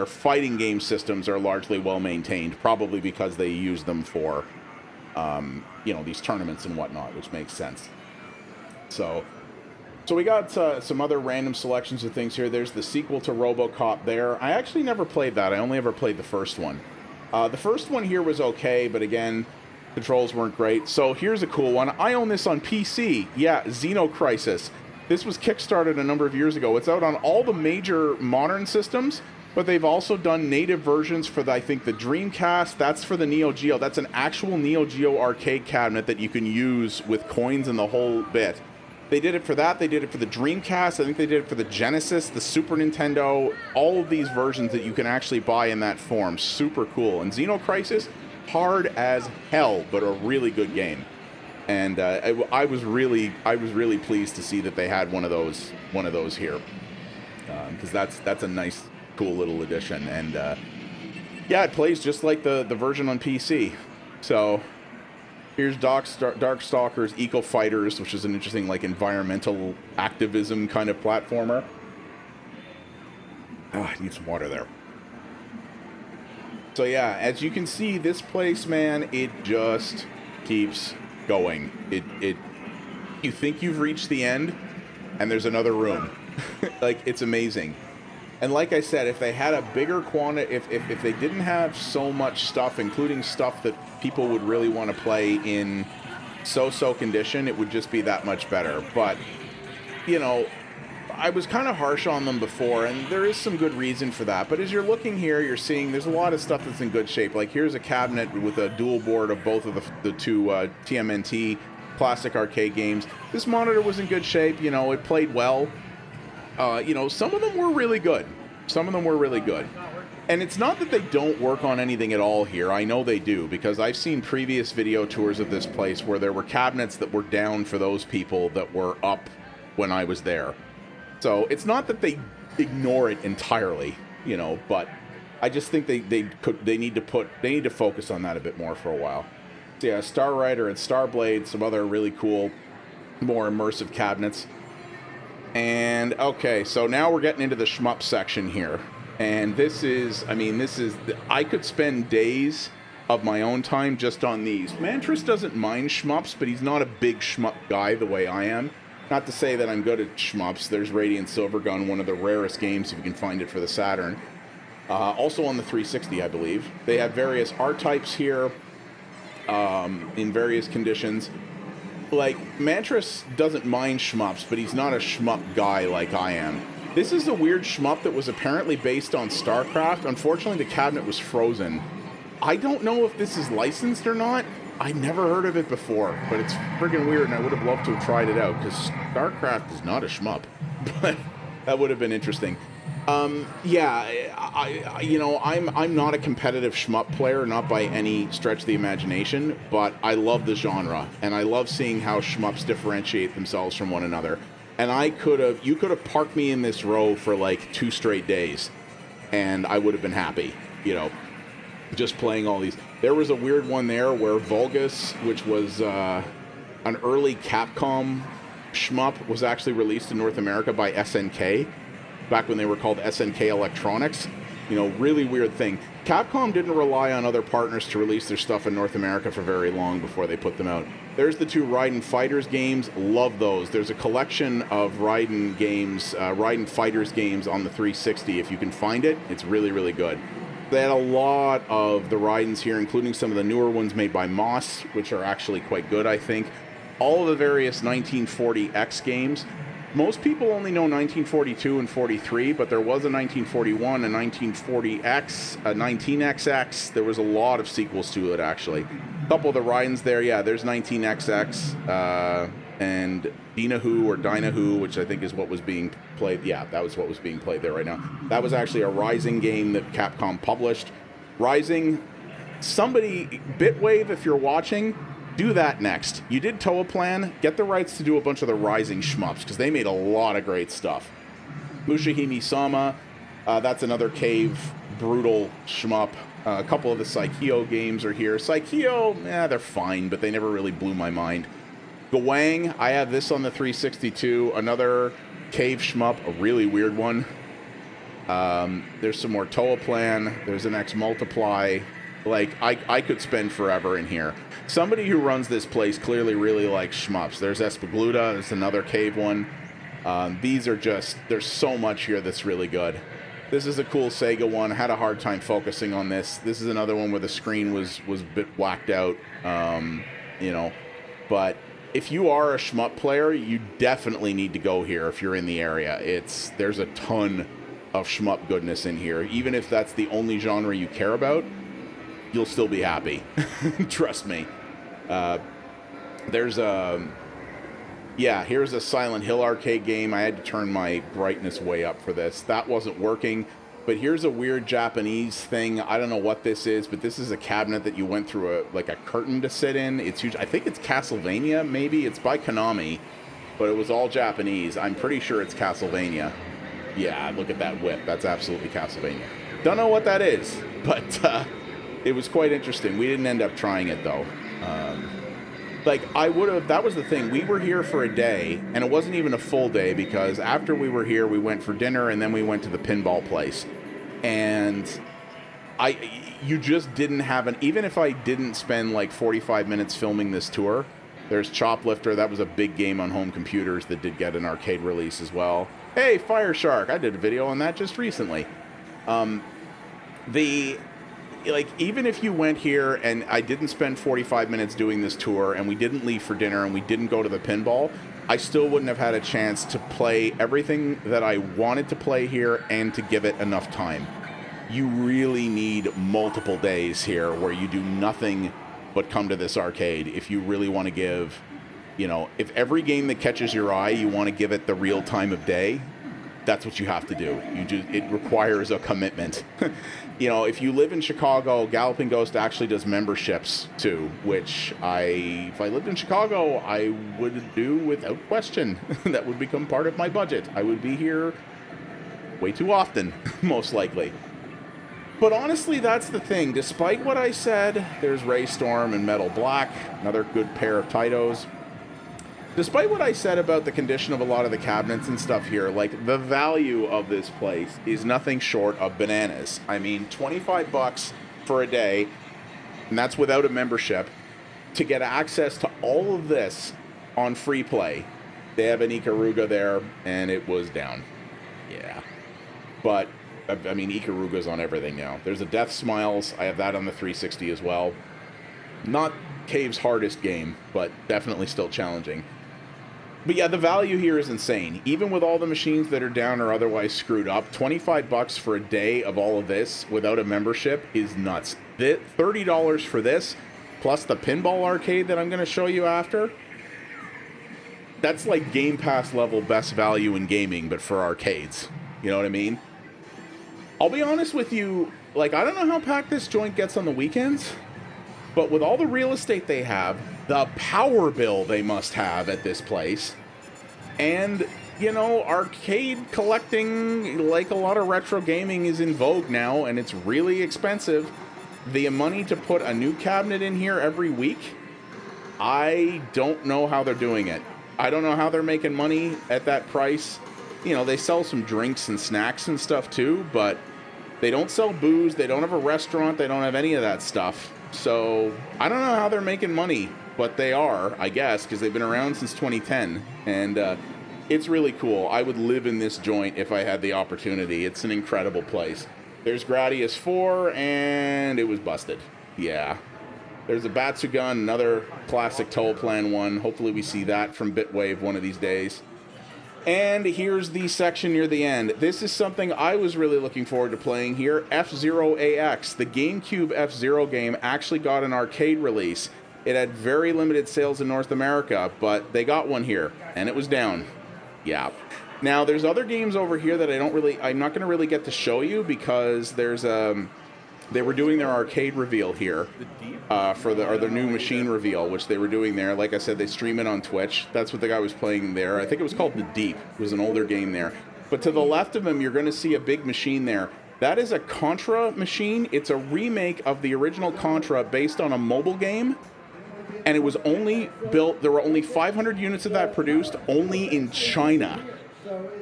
fighting game systems are largely well maintained, probably because they use them for, you know, these tournaments and whatnot, which makes sense. So we got some other random selections of things here. There's the sequel to RoboCop there. I actually never played that. I only ever played the first one. The first one here was okay, but again, controls weren't great. So here's a cool one. I own this on PC. Yeah, Xenocrisis. This was kickstarted a number of years ago. It's out on all the major modern systems, but they've also done native versions for, I think, the Dreamcast. That's for the Neo Geo. That's an actual Neo Geo arcade cabinet that you can use with coins and the whole bit. They did it for that. They did it for the Dreamcast. I think they did it for the Genesis, the Super Nintendo, all of these versions that you can actually buy in that form. Super cool. And Xenocrisis, hard as hell, but a really good game. And I was really pleased to see that they had one of those here, because that's a nice, cool little addition. And yeah, it plays just like the version on PC. So here's Darkstalkers Eco Fighters, which is an interesting, like, environmental activism kind of platformer. I need some water there. So yeah, as you can see, this place, man, it just keeps going. You think you've reached the end, and there's another room. Like, it's amazing. And like I said, if they had a bigger quantity, if they didn't have so much stuff, including stuff that people would really want to play in so-so condition, it would just be that much better. But, you know, I was kind of harsh on them before, and there is some good reason for that. But as you're looking here, you're seeing there's a lot of stuff that's in good shape. Like, here's a cabinet with a dual board of both of the two TMNT classic arcade games. This monitor was in good shape. You know, it played well. You know, some of them were really good. And it's not that they don't work on anything at all here. I know they do, because I've seen previous video tours of this place where there were cabinets that were down for those people that were up when I was there. So it's not that they ignore it entirely, you know, but I just think they need to focus on that a bit more for a while. So yeah, Star Rider and Starblade, some other really cool, more immersive cabinets. And okay, so now we're getting into the shmup section here. And this is, I could spend days of my own time just on these. Mantris doesn't mind shmups, but he's not a big shmup guy the way I am. Not to say that I'm good at shmups. There's Radiant Silvergun, one of the rarest games if you can find it for the Saturn. Also on the 360, I believe. They have various art types here in various conditions. Like, Mantris doesn't mind shmups, but he's not a shmup guy like I am. This is a weird shmup that was apparently based on StarCraft. Unfortunately, the cabinet was frozen. I don't know if this is licensed or not. I never heard of it before, but it's friggin' weird, and I would have loved to have tried it out, because StarCraft is not a shmup. But that would have been interesting. Yeah, I'm not a competitive shmup player, not by any stretch of the imagination, but I love the genre, and I love seeing how shmups differentiate themselves from one another. And you could have parked me in this row for like 2 straight days, and I would have been happy, just playing all these. There was a weird one there where Vulgus, which was an early Capcom shmup, was actually released in North America by SNK, back when they were called SNK Electronics. Really weird thing. Capcom didn't rely on other partners to release their stuff in North America for very long before they put them out. There's the 2 Raiden Fighters games. Love those. There's a collection of Raiden games, Raiden Fighters games on the 360. If you can find it, it's really, really good. They had a lot of the Raidens here, including some of the newer ones made by Moss, which are actually quite good, I think. All of the various 1940X games. Most people only know 1942 and 43, but there was a 1941, a 1940X, a 19XX. There was a lot of sequels to it, actually. A couple of the Raidens there, yeah, there's 19XX, and Dinahu or Dynahu, which I think is what was being played. Yeah, that was what was being played there right now. That was actually a Rising game that Capcom published. Rising, somebody, Bitwave, if you're watching, do that next. You did Toa Plan, get the rights to do a bunch of the Rising shmups, because they made a lot of great stuff. Mushihime-sama, that's another cave, brutal shmup. A couple of the Saikyo games are here. Saikyo, they're fine, but they never really blew my mind. Gawang, I have this on the 362, another cave shmup, a really weird one. There's some more Toa Plan, there's an X Multiply. Like, I could spend forever in here. Somebody who runs this place clearly really likes shmups. There's Espagluda, there's another cave one. These are just, there's so much here that's really good. This is a cool Sega one. I had a hard time focusing on this. This is another one where the screen was a bit whacked out, But if you are a shmup player, you definitely need to go here if you're in the area. There's a ton of shmup goodness in here. Even if that's the only genre you care about, you'll still be happy. Trust me. Here's a Silent Hill arcade game. I had to turn my brightness way up for this. That wasn't working. But here's a weird Japanese thing. I don't know what this is, but this is a cabinet that you went through a curtain to sit in. It's huge. I think it's Castlevania, maybe. It's by Konami, but it was all Japanese. I'm pretty sure it's Castlevania. Yeah, look at that whip. That's absolutely Castlevania. Don't know what that is, but it was quite interesting. We didn't end up trying it, though. That was the thing. We were here for a day, and it wasn't even a full day, because after we were here, we went for dinner, and then we went to the pinball place. And you just didn't have even if I didn't spend like 45 minutes filming this tour, there's Choplifter. That was a big game on home computers that did get an arcade release as well. Hey, Fire Shark. I did a video on that just recently. Even if you went here and I didn't spend 45 minutes doing this tour and we didn't leave for dinner and we didn't go to the pinball, I still wouldn't have had a chance to play everything that I wanted to play here and to give it enough time. You really need multiple days here where you do nothing but come to this arcade if you really want to give, if every game that catches your eye, you want to give it the real time of day, that's what you have to do. It requires a commitment. If you live in Chicago, Galloping Ghost actually does memberships too, which if I lived in Chicago, I would do without question. That would become part of my budget. I would be here way too often, most likely. But honestly, that's the thing. Despite what I said, there's Ray Storm and Metal Black, another good pair of Taitos. Despite what I said about the condition of a lot of the cabinets and stuff here, the value of this place is nothing short of bananas. I mean, $25 for a day, and that's without a membership, to get access to all of this on free play. They have an Ikaruga there, and it was down. Yeah. But, I mean, Ikaruga's on everything now. There's a Death Smiles. I have that on the 360 as well. Not Cave's hardest game, but definitely still challenging. But yeah, the value here is insane. Even with all the machines that are down or otherwise screwed up, $25 for a day of all of this without a membership is nuts. $30 for this, plus the pinball arcade that I'm going to show you after, that's like Game Pass level best value in gaming, but for arcades. You know what I mean? I'll be honest with you, like, I don't know how packed this joint gets on the weekends, but with all the real estate they have, the power bill they must have at this place, and, you know, arcade collecting, like a lot of retro gaming, is in vogue now, and it's really expensive. The money to put a new cabinet in here every week, I don't know how they're doing it. I don't know how they're making money at that price. You know, they sell some drinks and snacks and stuff too, but they don't sell booze, they don't have a restaurant, they don't have any of that stuff. So, I don't know how they're making money, but they are, I guess, because they've been around since 2010. And it's really cool. I would live in this joint if I had the opportunity. It's an incredible place. There's Gradius 4, and it was busted. Yeah. There's a Batsugun, another classic Toll Plan one. Hopefully we see that from Bitwave one of these days. And here's the section near the end. This is something I was really looking forward to playing here. F-Zero AX, the GameCube F-Zero game, actually got an arcade release. It had very limited sales in North America, but they got one here, and it was down. Yeah. Now, there's other games over here that I'm not going to really get to show you because there's they were doing their arcade reveal here for their new machine reveal, which they were doing there. Like I said, they stream it on Twitch. That's what the guy was playing there. I think it was called The Deep. It was an older game there. But to the left of him, you're going to see a big machine there. That is a Contra machine. It's a remake of the original Contra based on a mobile game. And it was only built, there were only 500 units of that produced, only in China.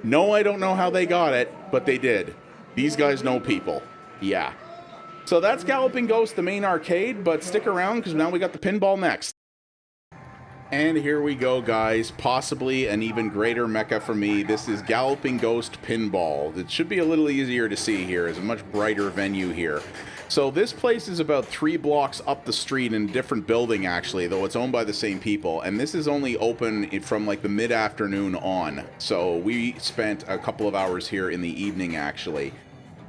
No, I don't know how they got it, but they did. These guys know people. Yeah. So that's Galloping Ghost, the main arcade, but stick around because now we got the pinball next. And here we go, guys. Possibly an even greater mecca for me. This is Galloping Ghost Pinball. It should be a little easier to see here. It's a much brighter venue here. So this place is about 3 blocks up the street in a different building, actually, though it's owned by the same people. And this is only open from like the mid-afternoon on. So we spent a couple of hours here in the evening, actually.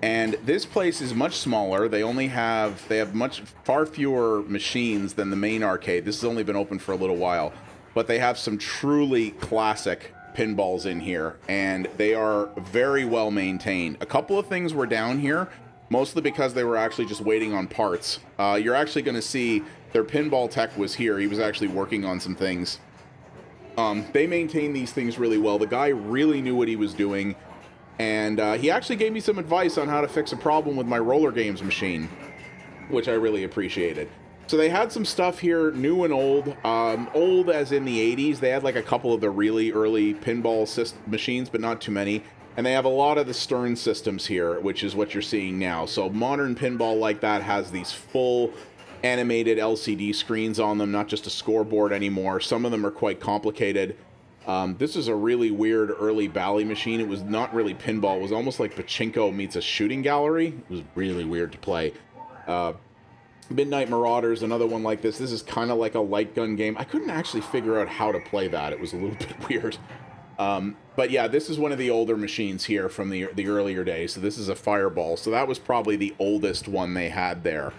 And this place is much smaller. They have much far fewer machines than the main arcade. This has only been open for a little while, but they have some truly classic pinballs in here, and they are very well maintained. A couple of things were down here, mostly because they were actually just waiting on parts. You're actually going to see their pinball tech was here. He was actually working on some things. They maintain these things really well. The guy really knew what he was doing. And he actually gave me some advice on how to fix a problem with my roller games machine, which I really appreciated. So they had some stuff here, new and old. Old as in the 80s. They had like a couple of the really early pinball machines, but not too many. And they have a lot of the Stern systems here, which is what you're seeing now. So modern pinball like that has these full animated LCD screens on them, not just a scoreboard anymore. Some of them are quite complicated. This is a really weird early Bally machine. It was not really pinball. It was almost like pachinko meets a shooting gallery. It was really weird to play. Midnight Marauders, another one like this. This is kind of like a light gun game. I couldn't actually figure out how to play that. It was a little bit weird. But yeah, this is one of the older machines here from the earlier days. So this is a Fireball. So that was probably the oldest one they had there.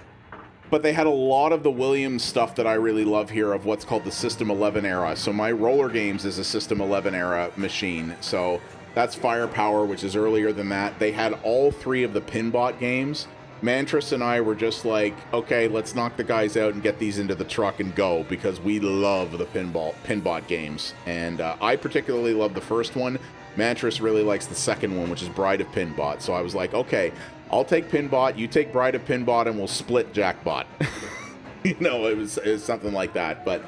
But they had a lot of the Williams stuff that I really love here of what's called the System 11 era. So my Roller Games is a System 11 era machine. So that's Firepower, which is earlier than that. They had all 3 of the Pinbot games. Mantris and I were just like, okay, let's knock the guys out and get these into the truck and go, because we love the Pinbot games. And I particularly love the first one. Mantris really likes the second one, which is Bride of Pinbot. So I was like, okay, I'll take Pinbot, you take Bride of Pinbot, and we'll split Jackbot. You know, it was something like that. But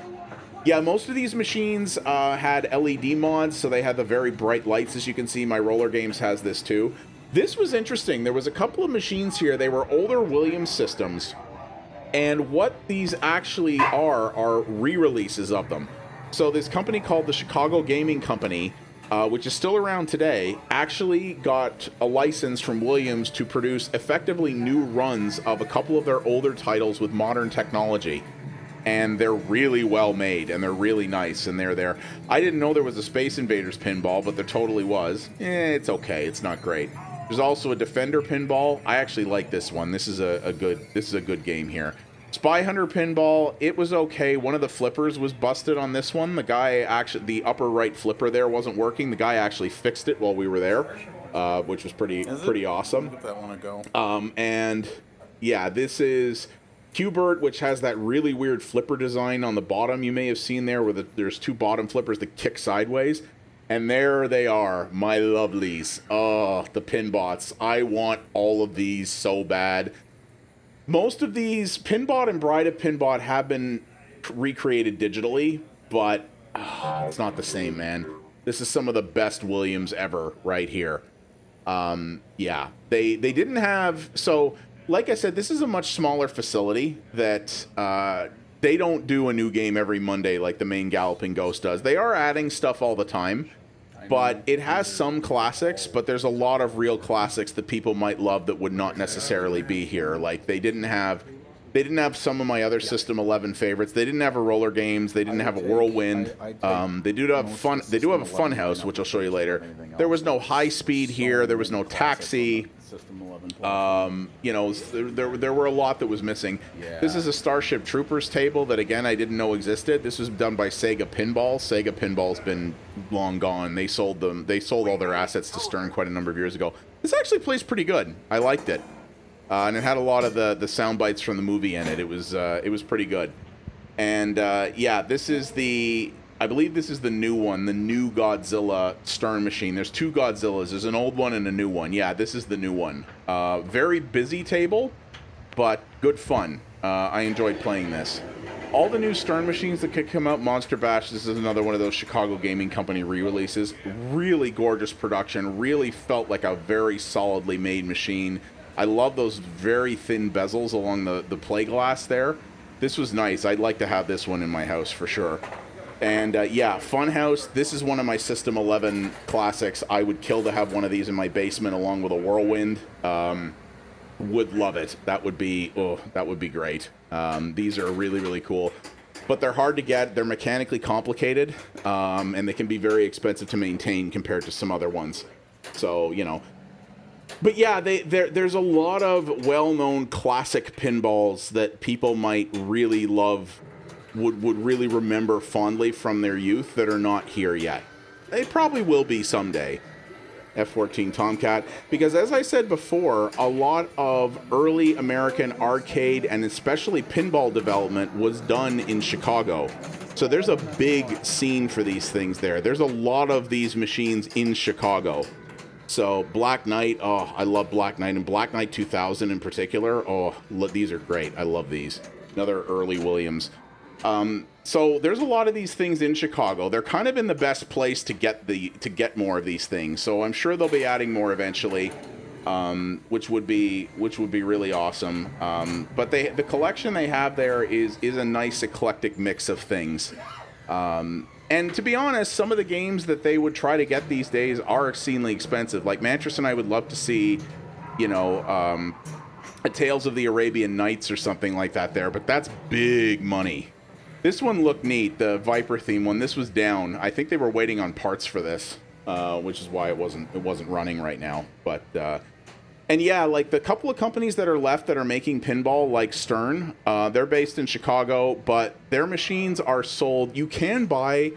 yeah, most of these machines had LED mods, so they had the very bright lights, as you can see. My Roller Games has this too. This was interesting. There was a couple of machines here. They were older Williams systems, and what these actually are re-releases of them. So this company called the Chicago Gaming Company, which is still around today, actually got a license from Williams to produce effectively new runs of a couple of their older titles with modern technology. And they're really well made, and they're really nice, and they're there. I didn't know there was a Space Invaders pinball, but there totally was. It's okay. It's not great. There's also a Defender pinball. I actually like this one. This is a good game here. Spy Hunter pinball, it was okay. One of the flippers was busted on this one. The upper right flipper there wasn't working. The guy actually fixed it while we were there. which was pretty awesome. Give that one a go. And yeah, this is Qbert, which has that really weird flipper design on the bottom. You may have seen there where there's two bottom flippers that kick sideways. And there they are, my lovelies. Oh, the Pinbots. I want all of these so bad. Most of these, Pinbot and Bride of Pinbot, have been recreated digitally, but it's not the same, man. This is some of the best Williams ever right here. Yeah, they didn't have... So, like I said, this is a much smaller facility that... they don't do a new game every Monday like the main Galloping Ghost does. They are adding stuff all the time, but it has some classics, but there's a lot of real classics that people might love that would not necessarily be here. Like, they didn't have some of my other System 11 favorites. They didn't have a Roller Games. They didn't have a Whirlwind. They do have fun. They do have a Fun House, which I'll show you later. There was no High Speed here. There was no Taxi. You know, there were a lot that was missing. This is a Starship Troopers table that, again, I didn't know existed. This was done by Sega Pinball. Sega Pinball's been long gone. They sold them. They sold all their assets to Stern quite a number of years ago. This actually plays pretty good. I liked it. And it had a lot of the sound bites from the movie in it. It was pretty good. And yeah, this is I believe this is the new one, the new Godzilla Stern machine. There's two Godzillas. There's an old one and a new one. Yeah, this is the new one. Very busy table, but good fun. I enjoyed playing this. All the new Stern machines that could come out, Monster Bash, this is another one of those Chicago Gaming Company re-releases. Really gorgeous production. Really felt like a very solidly made machine. I love those very thin bezels along the play glass there. This was nice. I'd like to have this one in my house for sure. And yeah, Funhouse, this is one of my System 11 classics. I would kill to have one of these in my basement along with a Whirlwind. Would love it. That would be great. These are really, really cool. But they're hard to get. They're mechanically complicated. And they can be very expensive to maintain compared to some other ones. So, you know. But yeah, there's a lot of well-known classic pinballs that people might really love, would really remember fondly from their youth that are not here yet. They probably will be someday. F-14 Tomcat, because as I said before, a lot of early American arcade and especially pinball development was done in Chicago. So there's a big scene for these things there. There's a lot of these machines in Chicago. So Black Knight, oh, I love Black Knight, and Black Knight 2000 in particular. Oh, these are great. I love these. Another early Williams. So there's a lot of these things in Chicago. They're kind of in the best place to get more of these things. So I'm sure they'll be adding more eventually, which would be really awesome. But the collection they have there is a nice eclectic mix of things. And to be honest, some of the games that they would try to get these days are exceedingly expensive. Like Mantris and I would love to see, you know, a Tales of the Arabian Nights or something like that there, but that's big money. This one looked neat, the Viper theme one. This was down. I think they were waiting on parts for this, which is why it wasn't running right now. But and yeah, like the couple of companies that are left that are making pinball, like Stern, they're based in Chicago, but their machines are sold. You can buy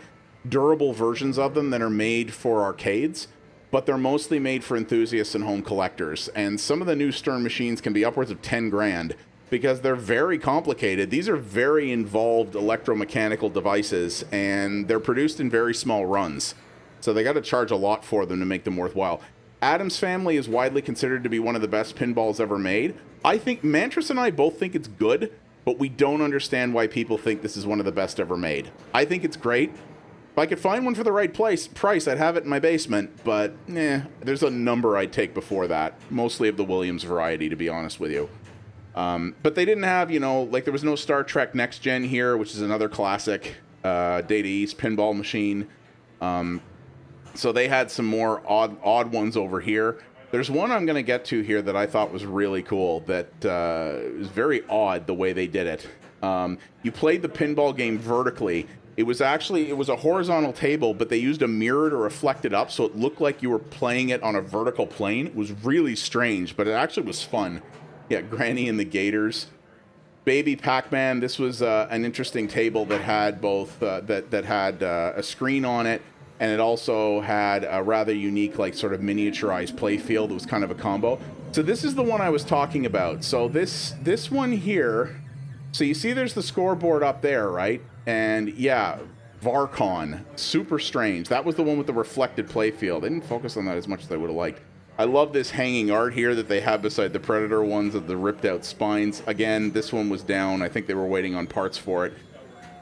durable versions of them that are made for arcades, but they're mostly made for enthusiasts and home collectors. And some of the new Stern machines can be upwards of 10 grand because they're very complicated. These are very involved electromechanical devices, and they're produced in very small runs. So they got to charge a lot for them to make them worthwhile. Addams Family is widely considered to be one of the best pinballs ever made. I think Mantris and I both think it's good, but we don't understand why people think this is one of the best ever made. I think it's great. If I could find one for the right price, I'd have it in my basement, but there's a number I'd take before that. Mostly of the Williams variety, to be honest with you. But they didn't have, you know, like there was no Star Trek Next Gen here, which is another classic Data East pinball machine. So they had some more odd ones over here. There's one I'm going to get to here that I thought was really cool, that was very odd the way they did it. You played the pinball game vertically. It was a horizontal table, but they used a mirror to reflect it up, so it looked like you were playing it on a vertical plane. It was really strange, but it actually was fun. Yeah, Granny and the Gators. Baby Pac-Man, this was an interesting table that had both, that had a screen on it, and it also had a rather unique, like, sort of miniaturized play field. It was kind of a combo. So this is the one I was talking about. So this one here, so you see there's the scoreboard up there, right? And yeah, Varcon, super strange. That was the one with the reflected playfield. They didn't focus on that as much as I would have liked. I love this hanging art here that they have beside the Predator ones of the ripped out spines. Again, this one was down. I think they were waiting on parts for it.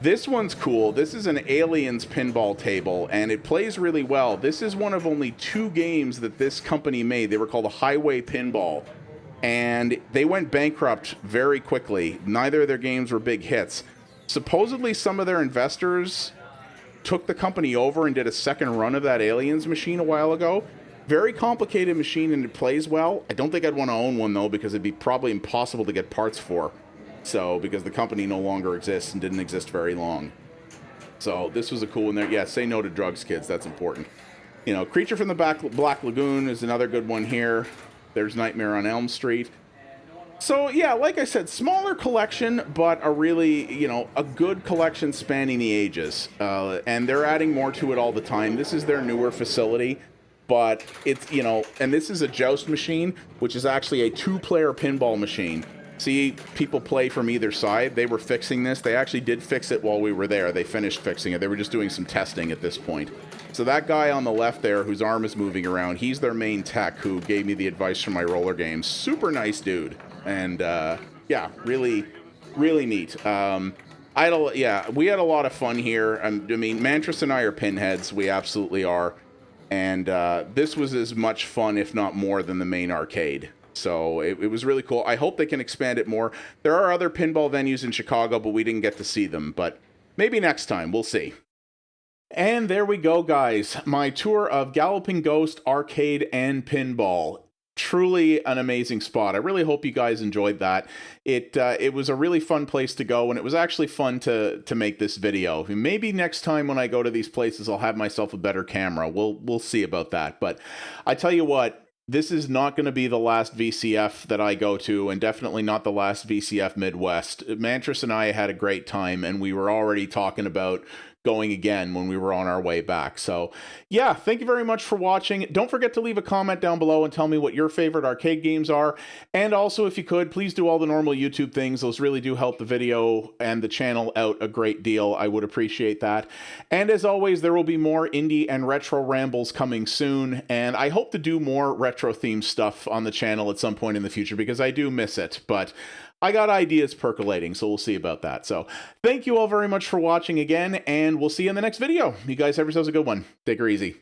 This one's cool. This is an Aliens pinball table, and it plays really well. This is one of only 2 games that this company made. They were called a Highway Pinball, and they went bankrupt very quickly. Neither of their games were big hits. Supposedly, some of their investors took the company over and did a second run of that Aliens machine a while ago. Very complicated machine, and it plays well. I don't think I'd want to own one, though, because it'd be probably impossible to get parts for. So, because the company no longer exists and didn't exist very long. So, this was a cool one there. Yeah, say no to drugs, kids. That's important. You know, Creature from the Black Lagoon is another good one here. There's Nightmare on Elm Street. So, yeah, like I said, smaller collection, but a really, you know, a good collection spanning the ages. And they're adding more to it all the time. This is their newer facility, but it's, you know, and this is a joust machine, which is actually a 2-player pinball machine. See, people play from either side. They were fixing this. They actually did fix it while we were there. They finished fixing it. They were just doing some testing at this point. So that guy on the left there, whose arm is moving around, he's their main tech who gave me the advice for my roller games. Super nice dude. And, yeah, really, really neat. We had a lot of fun here. I mean, Mantris and I are pinheads. We absolutely are. And this was as much fun, if not more, than the main arcade. So it was really cool. I hope they can expand it more. There are other pinball venues in Chicago, but we didn't get to see them. But maybe next time. We'll see. And there we go, guys. My tour of Galloping Ghost Arcade and Pinball. Truly an amazing spot. I really hope you guys enjoyed that. It was a really fun place to go, and it was actually fun to make this video. Maybe next time when I go to these places, I'll have myself a better camera. We'll see about that. But I tell you what, this is not going to be the last VCF that I go to, and definitely not the last VCF Midwest. Mantris and I had a great time, and we were already talking about going again when we were on our way back. So yeah, thank you very much for watching. Don't forget to leave a comment down below and tell me what your favorite arcade games are. And also, if you could, please do all the normal YouTube things. Those really do help the video and the channel out a great deal. I would appreciate that. And as always, there will be more indie and retro rambles coming soon. And I hope to do more retro themed stuff on the channel at some point in the future, because I do miss it. But I got ideas percolating, so we'll see about that. So thank you all very much for watching again, and we'll see you in the next video. You guys have yourselves a good one. Take her easy.